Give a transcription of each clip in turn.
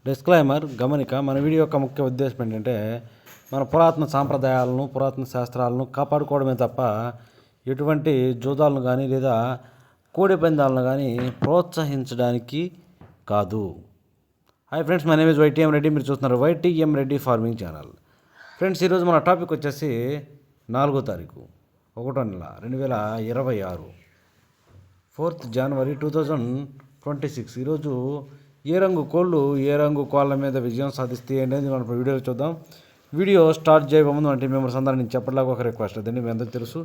Disclaimer గమనిక. మన video యొక్క ముఖ్య ఉద్దేశం ఏంటంటే మన పురాతన సాంప్రదాయాలను, పురాతన శాస్త్రాలను కాపాడుకోవడమే తప్ప ఎటువంటి జూదాలను కానీ లేదా కోడి పందాలను కానీ ప్రోత్సహించడానికి కాదు. Hi friends, my name is YTM Reddy. మీరు చూస్తున్నారు YTM Reddy farming channel. Friends, ఈరోజు మన టాపిక్ వచ్చేసి 4వ తారీఖు 1వ నెల 2026, 4th January 2026. ఈరోజు ఏ రంగు కోళ్ళు ఏ రంగు కోళ్ళ మీద విజయం సాధిస్తాయి అనేది మనం వీడియోలో చూద్దాం. వీడియో స్టార్ట్ చేయకముందు అంటే మెంబర్స్ అందరూ నేను చెప్పట్లాగా ఒక రిక్వెస్ట్. అదండి, మీ అందరికీ తెలుసు.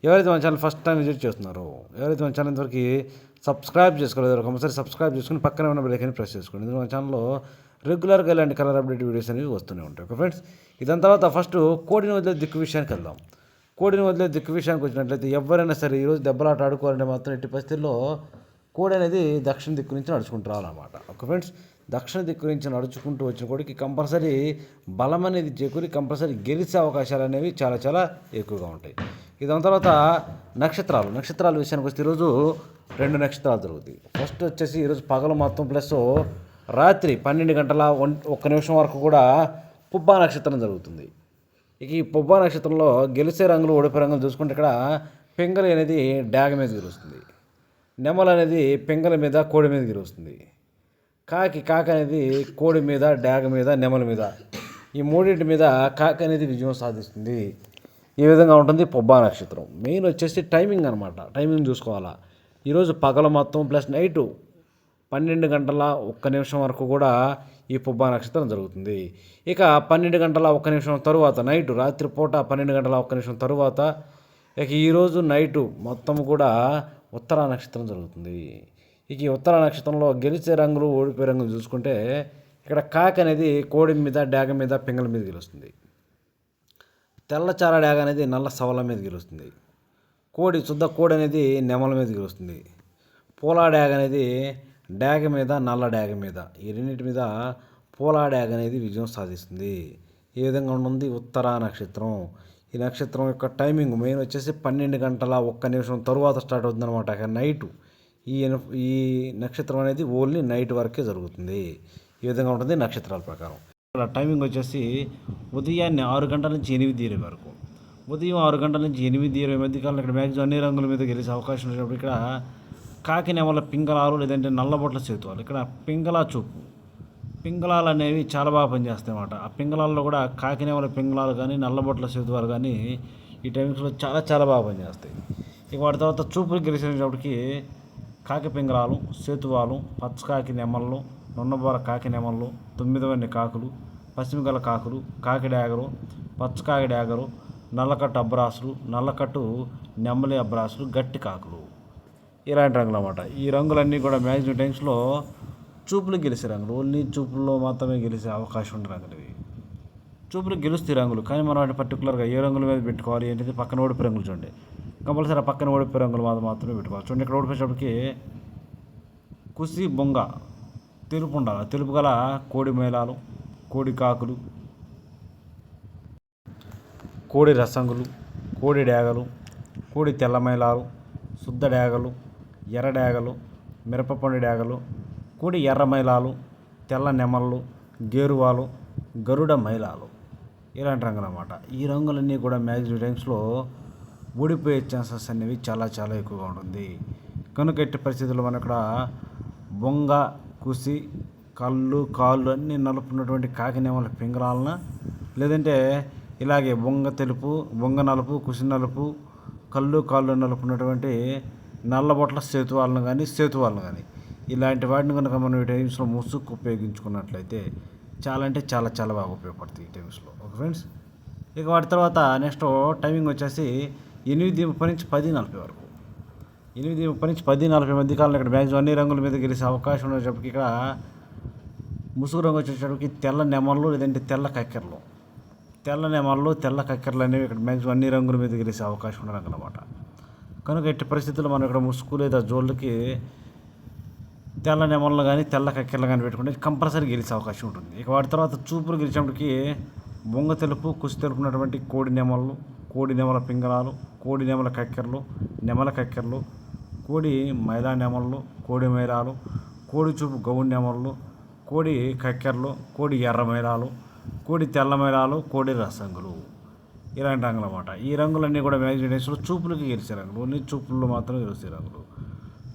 ఎవరైతే మన ఛానల్ ఫస్ట్ టైం విజిట్ చేస్తున్నారో, ఎవరైతే మన ఛానల్ ఇంతవరకు సబ్స్క్రైబ్ చేసుకోలేదో కంపల్సరీ సబ్స్క్రైబ్ చేసుకుని పక్కనే ఉన్న బెల్ ఐకాన్ని ప్రెస్ చేసుకోండి. ఎందుకంటే మన ఛానల్లో రెగ్యులర్గా ఇలాంటి కలర్ అప్డేట్ వీడియోస్ అనేవి వస్తూనే ఉంటాయి. ఓకే ఫ్రెండ్స్, ఇదాని తర్వాత ఫస్ట్ కోడిని వదిలే దిక్కు విషయానికి వెళ్దాం. కోడిని వదిలే దిక్కు విషయానికి వచ్చినట్లయితే ఎవరైనా సరే ఈరోజు దెబ్బలాట ఆడుకోవాలంటే మాత్రం ఎట్టి పరిస్థితుల్లో కోడి అనేది దక్షిణ దిక్కు నుంచి నడుచుకుంటూ రావాలన్నమాట. ఓకే ఫ్రెండ్స్, దక్షిణ దిక్కు నుంచి నడుచుకుంటూ వచ్చిన కోడికి కంపల్సరీ బలం అనేది చేకూరి కంపల్సరీ గెలిచే అవకాశాలు అనేవి చాలా చాలా ఎక్కువగా ఉంటాయి. దాని తర్వాత నక్షత్రాల విషయానికి వస్తే ఈరోజు 2 నక్షత్రాలు జరుగుతాయి. ఫస్ట్ వచ్చేసి ఈరోజు పగలు మొత్తం ప్లస్ రాత్రి 12 గంటల 1 నిమిషం వరకు కూడా పుబ్బా నక్షత్రం జరుగుతుంది. ఇక ఈ పుబ్బా నక్షత్రంలో గెలిచే రంగులు ఓడిపోయే రంగులు చూసుకుంటే ఇక్కడ పింగళి అనేది డాగ మీద గెలుస్తుంది, నెమలు అనేది పింగళి మీద కోడి మీద గెలుస్తుంది, కాకి అనేది కోడి మీద డాగ మీద నెమల మీద, ఈ మూడింటి మీద కాకి అనేది విజయం సాధిస్తుంది. ఈ విధంగా ఉంటుంది పుబ్బా నక్షత్రం. మెయిన్ వచ్చేసి టైమింగ్ అనమాట. టైమింగ్ చూసుకోవాలా. ఈరోజు పగల మొత్తం ప్లస్ నైటు 12 గంటల 1 నిమిషం వరకు కూడా ఈ పుబ్బా నక్షత్రం జరుగుతుంది. ఇక 12 గంటల 1 నిమిషం తరువాత నైటు, రాత్రిపూట 12 గంటల 1 నిమిషం తరువాత ఇక ఈరోజు నైటు మొత్తం కూడా ఉత్తరా నక్షత్రం జరుగుతుంది. ఇక ఈ ఉత్తరా నక్షత్రంలో గెలిచే రంగులు ఓడిపోయే రంగులు చూసుకుంటే ఇక్కడ కాకి అనేది కోడి మీద డాగ మీద పింగళ మీద గెలుస్తుంది, తెల్లచార డాగ అనేది నల్ల సవల మీద గెలుస్తుంది, శుద్ధ కోడి అనేది నెమల మీద గెలుస్తుంది, పూలా డాగ అనేది డాగ మీద నల్ల డాగ మీద, ఈ రెండింటి మీద పూలా డాగ అనేది విజయం సాధిస్తుంది. ఈ విధంగా ఉంటుంది ఉత్తరా నక్షత్రం. ఈ నక్షత్రం యొక్క టైమింగ్ మెయిన్ వచ్చేసి 12 గంటల 1 నిమిషం తరువాత స్టార్ట్ అవుతుంది అనమాట. నైటు ఈ నక్షత్రం అనేది ఓన్లీ నైట్ వరకే జరుగుతుంది. ఈ విధంగా ఉంటుంది నక్షత్రాల ప్రకారం. టైమింగ్ వచ్చేసి ఉదయాన్నే 6 గంటల నుంచి 8:20 వరకు. ఉదయం 6 గంటల నుంచి 8:20 మధ్య కాలంలో ఇక్కడ మ్యాక్సిమం అన్ని రంగుల మీద గెలిచే అవకాశం ఉన్నప్పుడు ఇక్కడ కాకి నెమల పింగళాలు లేదంటే నల్లబొట్ల సేతువాలు, ఇక్కడ పింగళాలు అనేవి చాలా బాగా పనిచేస్తాయి అన్నమాట. ఆ పింగళాల్లో కూడా కాకి నెమల పింగళాలు కానీ నల్లబొట్ల సేతువాలు కానీ ఈ టైమింగ్స్లో చాలా చాలా బాగా పనిచేస్తాయి. ఇక వాటి తర్వాత చూపులు గెలిచినప్పటికీ కాకి పింగళాలు, సేతువాలు, పచ్చకాకి నెమళ్ళు, నున్నబోర కాకి నెమళ్ళు, 9 కాకులు, పశ్చిమగల కాకులు, కాకి డాగరు, పచ్చకాకి డాగరు, నల్లకట్టు అబ్రాసులు, నల్లకట్టు నెమ్మలి అబ్రాసులు, గట్టి కాకులు, ఇలాంటి రంగులు అన్నమాట. ఈ రంగులన్నీ కూడా మ్యాక్సిమం టైమ్స్లో చూపులు గెలిచే రంగులు. ఓన్లీ చూపుల్లో మాత్రమే గెలిచే అవకాశం ఉండే రంగులు ఇవి. చూపులు గెలుస్తాయి రంగులు, కానీ మనం వాటి పర్టికులర్గా ఏ రంగుల మీద పెట్టుకోవాలి ఏంటిది పక్కన ఓడిపోయే రంగులు చూడండి. కంపల్సరీ ఆ పక్కన ఓడిపోయే రంగులు మాత్రమే పెట్టుకోవాలి. చూడండి, ఇక్కడ ఓడిపోయేటప్పటికి కుసి బొంగ తెలుపు ఉండాలి. తెలుపు గల కోడి మేళాలు, కోడి కాకులు, కోడి రసంగులు, కోడి డాగలు, కోడి తెల్ల మేళాలు, శుద్ధ డాగలు, ఎర్ర డాగలు, మిరపపండు డాగలు, కోడి ఎర్ర మైలాలు, తెల్ల నెమళ్ళు, గేరువాలు, గరుడ మైలాలు, ఇలాంటి రంగులు అన్నమాట. ఈ రంగులన్నీ కూడా మ్యాక్సిమం టైమ్స్లో ఓడిపోయే ఛాన్సెస్ అనేవి చాలా చాలా ఎక్కువగా ఉంటుంది. కనుక ఎట్టి పరిస్థితుల్లో మనం ఇక్కడ బొంగ, కుసి, కాళ్ళు అన్నీ నలుపున్నటువంటి కాకి నెమల పింగళాలన, లేదంటే ఇలాగే బొంగ తెలుపు, బొంగ నలుపు, కుసి నలుపు, కాళ్ళు నలుపున్నటువంటి నల్లబొట్ల సేతువాలను కానీ ఇలాంటి వాటిని కనుక మనం ఈ టైమ్స్లో ముసుగు ఉపయోగించుకున్నట్లయితే చాలా అంటే చాలా చాలా బాగా ఉపయోగపడుతుంది ఈ టైమ్స్లో. ఓకే ఫ్రెండ్స్, ఇక వాటి తర్వాత నెక్స్ట్ టైమింగ్ వచ్చేసి 8:30 నుంచి 10:40 వరకు. 8:30 నుంచి 10:40 మధ్య కాలంలో ఇక్కడ మ్యాక్సిమం అన్ని రంగుల మీద గెలిచే అవకాశం ఉండేటప్పటికి ఇక్కడ ముసుగు రంగు వచ్చేటప్పటికి తెల్ల నెమళ్ళు లేదంటే తెల్ల కక్కెరలు, తెల్ల కక్కెరలు అనేవి ఇక్కడ మ్యాక్సిమం అన్ని రంగుల మీద గెలిచే అవకాశం ఉన్న రంగు అనమాట. కనుక ఎట్టి పరిస్థితుల్లో మనం ఇక్కడ ముసుగు లేదా జోళ్ళకి తెల్ల నెమళ్ళు కానీ తెల్ల కక్కెరలు కానీ పెట్టుకుంటే కంపల్సరీ గెలిచే అవకాశం ఉంటుంది. ఇక వాటి తర్వాత చూపులు గెలిచినప్పటికీ బొంగ తెలుపు, కుసి తెలుపున్నటువంటి కోడి నెమళ్ళు, కోడి నెమల పింగళాలు, కోడి నెమల కక్కెరలు, కోడి మైలా నెమళ్ళు, కోడి మైలాలు, కోడి చూపు గౌడు నెమళ్ళు, కోడి కక్కెరలు, కోడి ఎర్ర మైలాలు, కోడి తెల్ల మైలాలు, కోడి రసంగులు, ఇలాంటి రంగులు అన్నమాట. ఈ రంగులన్నీ కూడా మ్యాక్సిమం చూపులకి గెలిచే రంగులు, ఓన్లీ చూపుల్లో మాత్రం గెలిచే రంగులు.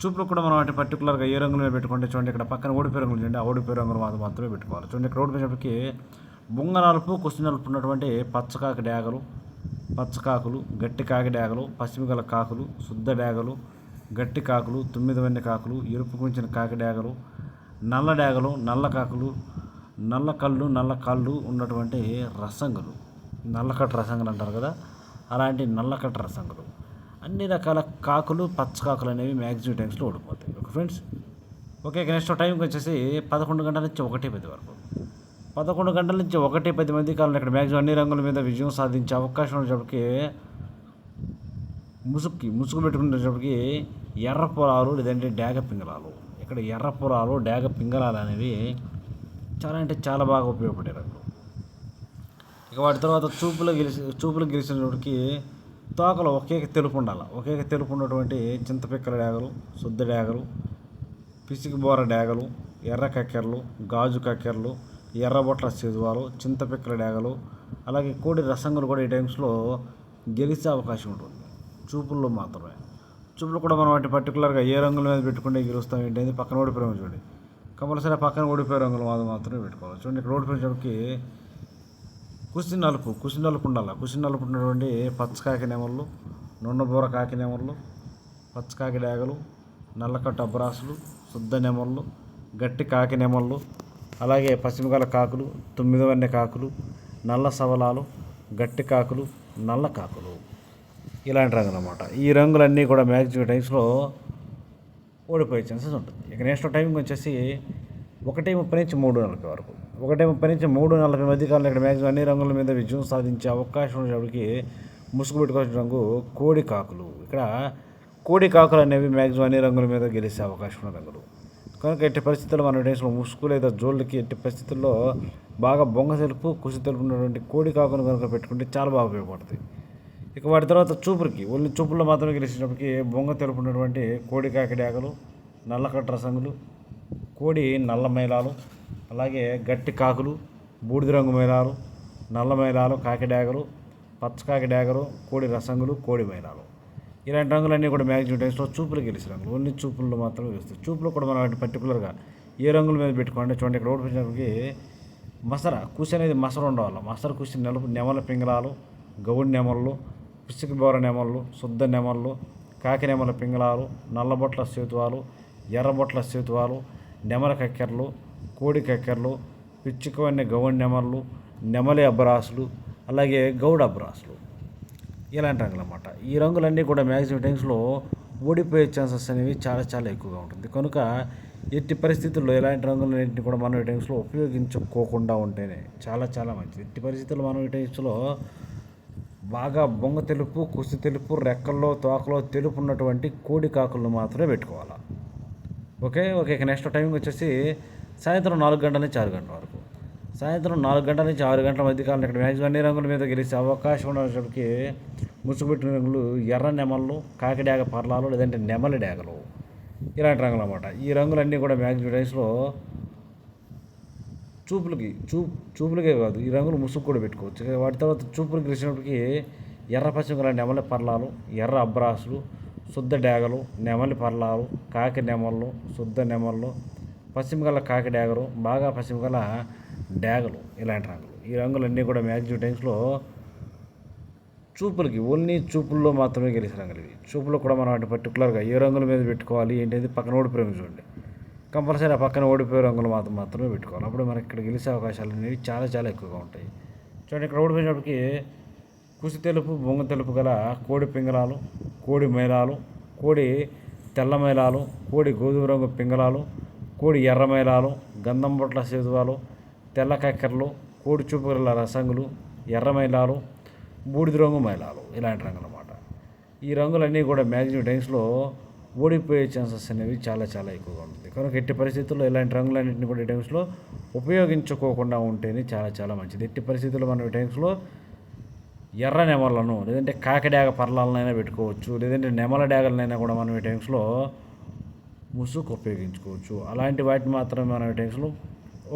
చూపులు కూడా మనం అంటే పర్టికులర్గా ఏ రంగుల మీద పెట్టుకుంటే చూడండి, ఇక్కడ పక్కన ఓడిపోయే రంగులు చూడండి, ఆ ఓడిపోయే రంగులు మాత్రమే పెట్టుకోవాలి. చూడండి ఇక్కడ ఓడిపోయేటప్పటికి బొంగ నలుపు, కుసి నలుపు ఉన్నటువంటి పచ్చకాకి డాగలు, పచ్చకాకులు, గట్టి కాకి డాగలు, పశ్చిమగల కాకులు, శుద్ధ డాగలు, గట్టి కాకులు, 9 వన్నె కాకులు, ఎరుపు కుంచిన కాకి డాగలు, నల్ల డాగలు, నల్ల కాకులు, నల్ల కాళ్ళు ఉన్నటువంటి రసంగులు, నల్లకట్ట రసంగులు అంటారు కదా, అలాంటి నల్లకట్ట రసంగులు, అన్ని రకాల కాకులు, పచ్చకాకులు అనేవి మ్యాక్సిమం టైమ్స్లో ఓడిపోతాయి. ఓకే ఫ్రెండ్స్, ఓకే నెక్స్ట్ టైంకి వచ్చేసి 11 గంటల నుంచి 1:10 వరకు. 11 గంటల నుంచి 1:10 మధ్య కాలంలో ఇక్కడ మ్యాక్సిమం అన్ని రంగుల మీద విజయం సాధించే అవకాశం ఉన్నప్పటికీ ముసుగు పెట్టుకునేటప్పటికి ఎర్ర పొలాలు లేదంటే డాగ పింగళాలు, ఇక్కడ ఎర్ర పొలాలు, డాగ పింగళాలు అనేవి చాలా అంటే చాలా బాగా ఉపయోగపడే రంగులు. ఇక వాటి తర్వాత చూపులు గెలిచినప్పటికి తోకలు ఒకే తెలుపు ఉండాలి. ఒకే తెలుపు ఉన్నటువంటి చింతపిక్కల డాగలు, శుద్ధ డాగలు, పిసికి బోర డాగలు, ఎర్ర కక్కెరలు, గాజు కక్కెరలు, ఎర్రబొట్ల సేదువాలు, చింతపిక్కల డాగలు, అలాగే కోడి రసంగులు కూడా ఈ టైమ్స్లో గెలిచే అవకాశం ఉంటుంది చూపుల్లో మాత్రమే. చూపులు కూడా మనం వాటి పర్టికులర్గా ఏ రంగుల మీద పెట్టుకుంటే గెలుస్తాం ఏంటంటే పక్కన ఓడిపోయే రంగు చూడండి, కంపల్సరీ పక్కన ఓడిపోయే రంగులు మాత్రమే పెట్టుకోవాలి. చూడండి ఇక్కడ ఓడిపోయేటప్పటికి కుసి నలుపు ఉండాలి. కుసి నలుపు ఉన్నటువంటి పచ్చకాకి నెమళ్ళు, నున్నబూర కాకి నెమళ్ళు, పచ్చకాకి డాగలు, నల్లకట్ట అబ్రాసులు, శుద్ధ నెమళ్ళు, గట్టి కాకి నెమళ్ళు, అలాగే పశ్చిమగల కాకులు, 9 వన్నె కాకులు, నల్ల సవలాలు, గట్టి కాకులు, నల్ల కాకులు, ఇలాంటి రంగులు అన్నమాట. ఈ రంగులన్నీ కూడా మ్యాక్సిమం టైమ్స్లో ఓడిపోయే ఛాన్సెస్ ఉంటుంది. ఇక నెక్స్ట్ టైంకి వచ్చేసి 1:30 నుంచి 3:40 వరకు. 1:30 నుంచి 3:40 మధ్య కాలంలో ఇక్కడ మ్యాక్సిమం అన్ని రంగుల మీద విజయం సాధించే అవకాశం ఉన్నప్పటికీ ముసుగు పెట్టుకోవాల్సిన రంగు కోడి కాకులు. ఇక్కడ కోడి కాకులు అనేవి మ్యాక్సిమం అన్ని రంగుల మీద గెలిచే అవకాశం ఉన్న రంగులు కనుక ఎట్టి పరిస్థితుల్లో మన టైమ్స్లో ముసుగు లేదా జోళ్ళకి ఎట్టి పరిస్థితుల్లో బాగా బొంగ తెలుపు, కుసి తెలుపు ఉన్నటువంటి కోడి కాకును కనుక పెట్టుకుంటే చాలా బాగా ఉపయోగపడుతుంది. ఇక వాటి తర్వాత ఓన్లీ చూపుల్లో మాత్రమే గెలిచినప్పటికీ బొంగ తెలుపు ఉన్నటువంటి కోడి కాకి డాగలు, నల్లకట్ట రసంగులు, కోడి నల్ల మైలాలు, అలాగే గట్టి కాకులు, బూడిద రంగు మైలాలు, నల్ల మైలాలు, కాకి డాగలు, పచ్చకాకి డాగలు, కోడి రసంగులు, కోడి మైలాలు, ఇలాంటి రంగులన్నీ కూడా మ్యాక్సిమం టైమ్స్లో చూపులు గెలిచే రంగులు. ఓన్లీ చూపుల్లో మాత్రమే గెలుస్తాయి. చూపులు కూడా మనం వాటి పర్టికులర్గా ఏ రంగుల మీద పెట్టుకోండి చూడండి, ఇక్కడ ఓడిపోయినప్పటికీ కుసి అనేది మసర ఉండవాలి. మసర కుసి నెమల పింగళాలు, గౌడి నెమళ్ళు, పిసికి బోర నెమళ్ళు, శుద్ధ నెమళ్ళు, కాకి నెమల పింగళాలు, నల్లబొట్ల సేతువాలు, ఎర్రబొట్ల సేతువాలు, నెమల కక్కెరలు, కోడి కక్కెరలు, పిచ్చుకవన్నీ గౌడి నెమళ్ళు, నెమలి అబ్బరాసులు, అలాగే గౌడ అబ్బరాసులు, ఇలాంటి రంగులు అన్నమాట. ఈ రంగులన్నీ కూడా మ్యాక్సిమం టైమ్స్లో ఓడిపోయే ఛాన్సెస్ అనేవి చాలా చాలా ఎక్కువగా ఉంటుంది. కనుక ఎట్టి పరిస్థితుల్లో ఇలాంటి రంగులన్నింటినీ కూడా మనం ఈ టైమ్స్లో ఉపయోగించుకోకుండా ఉంటేనే చాలా చాలా మంచిది. ఎట్టి పరిస్థితుల్లో మనం ఈ టైమ్స్లో బాగా బొంగ తెలుపు, కుసి తెలుపు, రెక్కల్లో తోకలో తెలుపు ఉన్నటువంటి కోడి కాకులను మాత్రమే పెట్టుకోవాలి. ఓకే ఇక నెక్స్ట్ టైంకి వచ్చేసి సాయంత్రం 4 గంటల నుంచి 6 గంటల వరకు. సాయంత్రం 4 గంటల నుంచి 6 గంటల మధ్య కాలంలో ఇక్కడ మ్యాక్సిమం అన్ని రంగుల మీద గెలిచే అవకాశం ఉన్నప్పటికీ ముసుగుపెట్టిన రంగులు ఎర్ర నెమళ్ళు, కాకి డాగ పర్లాలు, లేదంటే నెమలి డాగలు, ఇలాంటి రంగులు అన్నమాట. ఈ రంగులన్నీ కూడా మ్యాక్సిమం టైమ్స్లో చూపులకే కాదు, ఈ రంగులు ముసుగు కూడా పెట్టుకోవచ్చు. వాటి తర్వాత చూపులు గెలిచినప్పటికీ ఎర్ర పశ్చిమగల నెమలి పర్లాలు, ఎర్ర అబ్రాసులు, శుద్ధ డాగలు, నెమలి పర్లాలు, కాకి నెమళ్ళు, శుద్ధ నెమళ్ళు, పశ్చిమగల కాకి డాగలు, బాగా పశ్చిమగల డాగలు, ఇలాంటి రంగులు. ఈ రంగులన్నీ కూడా మ్యాక్సిమం టైమ్స్లో ఓన్లీ చూపుల్లో మాత్రమే గెలిచే రంగులు ఇవి. చూపులో కూడా మనం వాటి పర్టికులర్గా ఏ రంగుల మీద పెట్టుకోవాలి ఏంటంటే పక్కన ఓడిపోయే రంగు చూడండి, కంపల్సరీ ఆ పక్కన ఓడిపోయే రంగులు మాత్రమే పెట్టుకోవాలి. అప్పుడు మనకి ఇక్కడ గెలిచే అవకాశాలు అనేవి చాలా చాలా ఎక్కువగా ఉంటాయి. చూడండి ఇక్కడ ఓడిపోయినప్పటికీ కుసి తెలుపు, బొంగ తెలుపు గల కోడి పింగళాలు, కోడి మైలాలు, కోడి తెల్ల మైలాలు, కోడి గోధుమ రంగు పింగళాలు, కోడి ఎర్ర మైలాలు, గంధం బొట్ల సేతువాలు, తెల్ల కక్కెరలు, కోడి చూపుగల రసంగులు, ఎర్ర మైలాలు, బూడిద రంగు మైలాలు, ఇలాంటి రంగులు అన్నమాట. ఈ రంగులన్నీ కూడా మ్యాక్సిమం టైమ్స్లో ఓడిపోయే ఛాన్సెస్ అనేవి చాలా చాలా ఎక్కువగా ఉంటుంది. కనుక ఎట్టి పరిస్థితుల్లో ఇలాంటి రంగులన్నింటినీ కూడా ఈ టైమ్స్లో ఉపయోగించుకోకుండా ఉంటేనే చాలా చాలా మంచిది. ఎట్టి పరిస్థితుల్లో మనం ఈ టైమ్స్లో ఎర్ర నెమలను లేదంటే కాకి డాగ పర్లాలనైనా పెట్టుకోవచ్చు, లేదంటే నెమల డాగలనైనా కూడా మనం ఈ టైమ్స్లో ముసుగు ఉపయోగించుకోవచ్చు. అలాంటి వాటిని మాత్రమే మనం ఈ టైమ్స్లో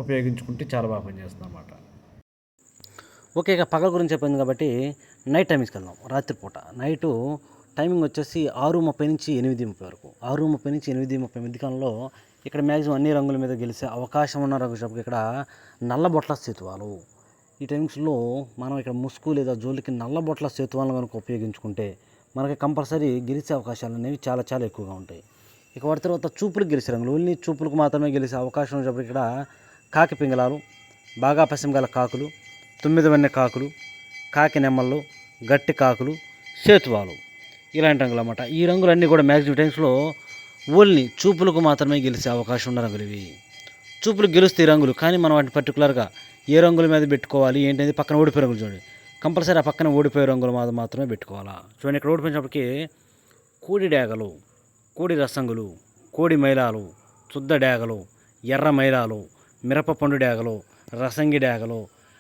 ఉపయోగించుకుంటే చాలా బాగా పనిచేస్తుంది అన్నమాట. ఓకే, ఇక పగల గురించి చెప్పింది కాబట్టి నైట్ టైమింగ్స్కి వెళ్దాం. రాత్రిపూట నైటు టైమింగ్ వచ్చేసి 6:30 నుంచి 8:30 వరకు. 6:30 నుంచి 8:30 మధ్యకాలంలో ఇక్కడ మ్యాక్సిమం అన్ని రంగుల మీద గెలిచే అవకాశం ఉన్న రంగు షాప్కి ఇక్కడ నల్ల బొట్ల సేతువాలు. ఈ టైమ్స్లో మనం ఇక్కడ ముసుగు లేదా జోలికి నల్ల బొట్ల సేతువాలను కనుక ఉపయోగించుకుంటే మనకి కంపల్సరీ గెలిచే అవకాశాలు అనేవి చాలా చాలా ఎక్కువగా ఉంటాయి. ఇక వాటి తర్వాత చూపులకు గెలిచే రంగులు, ఓన్లీ చూపులకు మాత్రమే గెలిచే అవకాశం ఉన్నప్పుడు ఇక్కడ కాకి పింగళాలు, బాగా పసిమగల కాకులు, 9 వన్నె కాకులు, కాకి నెమ్మళ్ళు, గట్టి కాకులు, సేతువాలు ఇలాంటి రంగులు అన్నమాట. ఈ రంగులన్నీ కూడా మ్యాక్సిమం టైమ్స్లో ఓన్లీ చూపులకు మాత్రమే గెలిచే అవకాశం ఉన్న రంగులు ఇవి. చూపులకు గెలుస్తాయి రంగులు, కానీ మనం వాటిని పర్టికులర్గా ఏ రంగుల మీద పెట్టుకోవాలి ఏంటనేది పక్కన ఓడిపోయే రంగులు చూడండి. కంపల్సరీ ఆ పక్కన ఓడిపోయే రంగుల మీద మాత్రమే పెట్టుకోవాలా. చూడండి, ఇక్కడ ఓడిపోయినప్పటికీ కోడి డేగలు, కోడి రసంగులు, కోడి మైలాలు, చుద్ద డేగలు, ఎర్ర మైలాలు, మిరపపండు డేగలు, రసంగి డేగలు,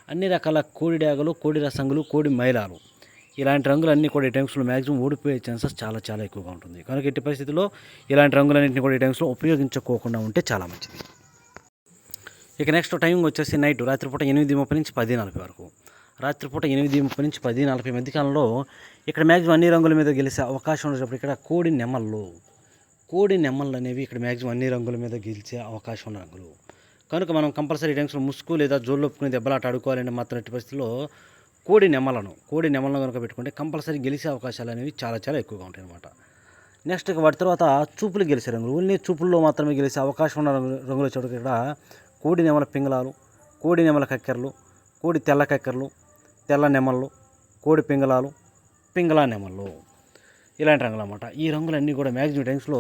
అన్ని రకాల కోడి డేగలు, కోడి రసంగులు, కోడి మైలాలు ఇలాంటి రంగులన్నీ కూడా ఈ టైమ్స్లో మ్యాక్సిమం ఓడిపోయే ఛాన్సెస్ చాలా చాలా ఎక్కువగా ఉంటుంది. కనుక ఎట్టి పరిస్థితుల్లో ఇలాంటి రంగులన్నింటినీ కూడా ఈ టైమ్స్లో ఉపయోగించుకోకుండా ఉంటే చాలా మంచిది. ఇక నెక్స్ట్ టైమింగ్ వచ్చేసి నైట్ రాత్రిపూట 8:30 నుంచి 10:40 వరకు. రాత్రిపూట 8:30 నుంచి 10:40 మధ్యకాలంలో ఇక్కడ మ్యాక్సిమం అన్ని రంగుల మీద గెలిచే అవకాశం ఉన్నప్పుడు ఇక్కడ కోడి నెమ్మళ్ళు అనేవి ఇక్కడ మ్యాక్సిమం అన్ని రంగుల మీద గెలిచే అవకాశం ఉన్న రంగులు. కనుక మనం కంపల్సరీ టైమ్స్లో ముసుగు లేదా జోళ్ళొప్పుకుని దెబ్బలాట ఆడుకోవాలంటే మాత్రం ఎట్టి పరిస్థితుల్లో కోడి నెమ్మలను కనుక పెట్టుకుంటే కంపల్సరీ గెలిచే అవకాశాలు అనేవి చాలా చాలా ఎక్కువగా ఉంటాయి అన్నమాట. నెక్స్ట్ వాటి తర్వాత చూపులు గెలిచే రంగులు, ఓన్లీ చూపుల్లో మాత్రమే గెలిచే అవకాశం ఉన్న రంగుల చోటు ఇక్కడ కోడి నెమల పింగళాలు, కోడి నెమల కక్కెరలు, కోడి తెల్ల కక్కెరలు, తెల్ల నెమళ్ళు, కోడి పింగళాలు, పింగళా నెమళ్ళు ఇలాంటి రంగులు అన్నమాట. ఈ రంగులన్నీ కూడా మ్యాక్సిమం టైమ్స్లో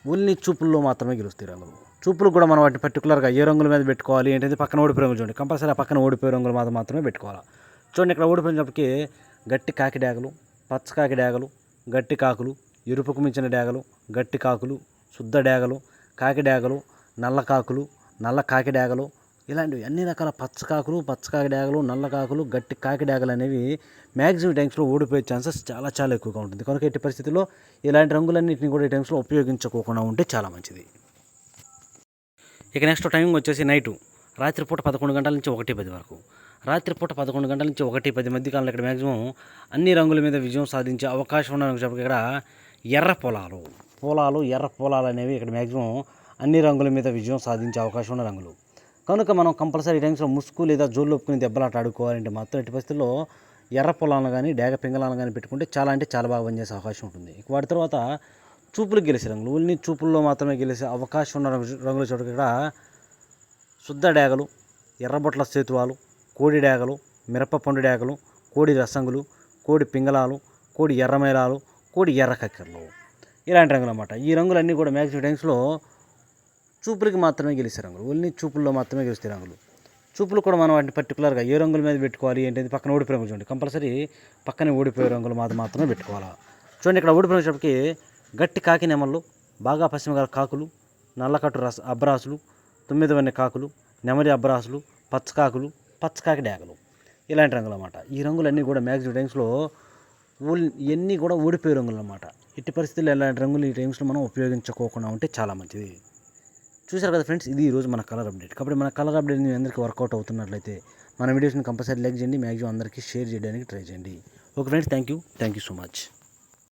ఓన్లీ చూపుల్లో మాత్రమే గెలుస్తాయి రంగులు. చూపులు కూడా మనం వాటిని పర్టికులర్గా ఏ రంగుల మీద పెట్టుకోవాలి ఏంటంటే పక్కన ఓడిపోయే రంగులు చూడండి. కంపల్సరీ ఆ పక్కన ఓడిపోయే రంగుల మీద మాత్రమే పెట్టుకోవాలి. చూడండి, ఇక్కడ ఓడిపోయినప్పటికీ గట్టి కాకి డేగలు, పచ్చ కాకి డేగలు, గట్టి కాకులు, ఎరుపుకు మించిన డేగలు, గట్టి కాకులు, శుద్ధ డేగలు, కాకి డేగలు, నల్ల కాకులు, నల్ల కాకి డేగలు ఇలాంటివి అన్ని రకాల పచ్చ కాకి డేగలు, నల్ల కాకులు, గట్టి కాకి డేగలు అనేవి మ్యాక్సిమం టైమ్స్లో ఓడిపోయే ఛాన్సెస్ చాలా చాలా ఎక్కువగా ఉంటుంది. కనుక ఎట్టి పరిస్థితుల్లో ఇలాంటి రంగులన్నింటినీ కూడా ఈ టైమ్స్లో ఉపయోగించుకోకుండా ఉంటే చాలా మంచిది. ఇక నెక్స్ట్ టైమింగ్ వచ్చేసి నైటు రాత్రిపూట 11 గంటల నుంచి 1:10 వరకు. రాత్రిపూట 11 గంటల నుంచి 1:10 మధ్యకాలంలో ఇక్కడ మ్యాక్సిమం అన్ని రంగుల మీద విజయం సాధించే అవకాశం ఉన్న ఇక్కడ ఎర్ర పొలాలు అనేవి ఇక్కడ మ్యాక్సిమం అన్ని రంగుల మీద విజయం సాధించే అవకాశం ఉన్న రంగులు. కనుక మనం కంపల్సరీ టైమ్స్లో ముసుగు లేదా జోళ్ళు ఒప్పుకుని దెబ్బలాట ఆడుకోవాలంటే మాత్రం ఎట్టి పరిస్థితుల్లో ఎర్ర పొలాలను కానీ డేగ పింగళాలను కానీ పెట్టుకుంటే చాలా అంటే చాలా బాగా పనిచేసే అవకాశం ఉంటుంది. వాటి తర్వాత చూపులకు గెలిచే రంగులు, ఓన్లీ చూపుల్లో మాత్రమే గెలిచే అవకాశం ఉన్న రంగుల చోటు ఇక్కడ శుద్ధ డేగలు, ఎర్రబొట్ల సేతువాలు, కోడి డేగలు, మిరపపండు డేగలు, కోడి రసంగులు, కోడి పింగళాలు, కోడి ఎర్రమైలాలు, కోడి ఎర్ర కక్కెరలు ఇలాంటి రంగులు అన్నమాట. ఈ రంగులన్నీ కూడా మ్యాక్సిమం టైమ్స్లో చూపులకి మాత్రమే గెలిచే రంగులు, ఓన్లీ చూపుల్లో మాత్రమే గెలుస్తాయి రంగులు. చూపులు కూడా మనం వాటిని పర్టికులర్గా ఏ రంగుల మీద పెట్టుకోవాలి ఏంటంటే పక్కన ఓడిపోయే రంగులు చూడండి. కంపల్సరీ పక్కనే ఓడిపోయే రంగులు మాత్రమే పెట్టుకోవాలి. చూడండి, ఇక్కడ ఓడిపోయినప్పటికీ గట్టి కాకి నెమళ్ళు, బాగా పశ్చిమగల కాకులు, నల్లకట్టు అబ్రాసులు, 9 వన్నె కాకులు, నెమలి అబ్రాసులు, పచ్చకాకులు, పచ్చకాకి డేగలు ఇలాంటి రంగులు అన్నమాట. ఈ రంగులన్నీ కూడా మ్యాక్సిమం టైమ్స్లో ఇవన్నీ కూడా ఓడిపోయే రంగులు అన్నమాట. ఎట్టి పరిస్థితుల్లో ఇలాంటి రంగులు ఈ టైమ్స్లో మనం ఉపయోగించుకోకుండా ఉంటే చాలా మంచిది. చూసారు కదా ఫ్రెండ్స్, ఇది ఈరోజు మన కలర్ అప్డేట్. కాబట్టి మన కలర్ అప్డేట్ మీ అందరికీ వర్కౌట్ అవుతున్నట్లయితే మన వీడియోస్ని కంపల్సరీ లైక్ చేయండి, మ్యాక్సిమం అందరికీ షేర్ చేయడానికి ట్రై చేయండి. Okay friends, thank you so much.